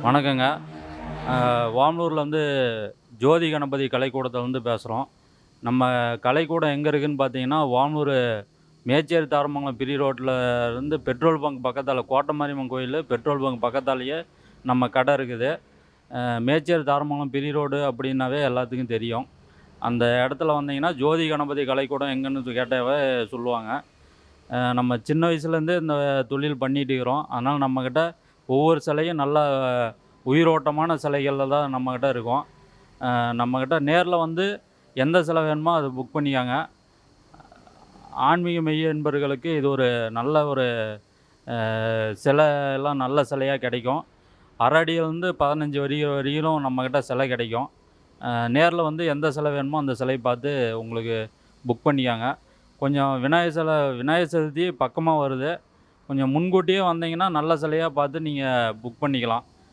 வணக்கங்க. வாமலூர்ல ஜோதி கணபதி கலைக்கூடத்துலேருந்து பேசுகிறோம். நம்ம கலைக்கூடம் எங்கே இருக்குதுன்னு பார்த்தீங்கன்னா, வாமலூர் மேச்சேரி தாரமங்கலம் ரோட்ல இருந்து பெட்ரோல் பங்க் பக்கத்தால கோட்டமாரியம்மன் கோயில் பெட்ரோல் பங்க் பக்கத்தாலேயே நம்ம கடை இருக்குது. மேச்சேரி தாரமங்கலம் ரோடு அப்படின்னாவே எல்லாத்துக்கும் தெரியும். அந்த இடத்துல வந்தீங்கன்னா, ஜோதி கணபதி கலைக்கூடம் எங்கேன்னு கேட்டாவே சொல்லுவாங்க. நம்ம சின்ன வயசுலேருந்தே இந்த தொழில் பண்ணிட்டு இருக்கிறோம். அதனால் நம்மக்கிட்ட ஒவ்வொரு சிலையும் நல்லா உயிரோட்டமான சிலைகள்ல தான் நம்மக்கிட்ட இருக்கும். நம்மக்கிட்ட நேரில் எந்த சிலை வேணுமோ அதை புக் பண்ணிக்கங்க. ஆன்மீக மெய் என்பவர்களுக்கு இது ஒரு நல்ல ஒரு சிலை எல்லாம் நல்ல சிலையாக கிடைக்கும். 1/2 அடியிலேருந்து 15 அடி வரையிலும் நம்மக்கிட்ட சிலை கிடைக்கும். நேரில் எந்த சிலை வேணுமோ அந்த சிலையை பார்த்து உங்களுக்கு புக் பண்ணிக்கங்க. கொஞ்சம் விநாயகர் சதுர்த்தி பக்கமாக வருது. கொஞ்சம் முன்கூட்டியே வந்தீங்கன்னா நல்ல சிலையாக பார்த்து நீங்கள் புக் பண்ணிக்கலாம்.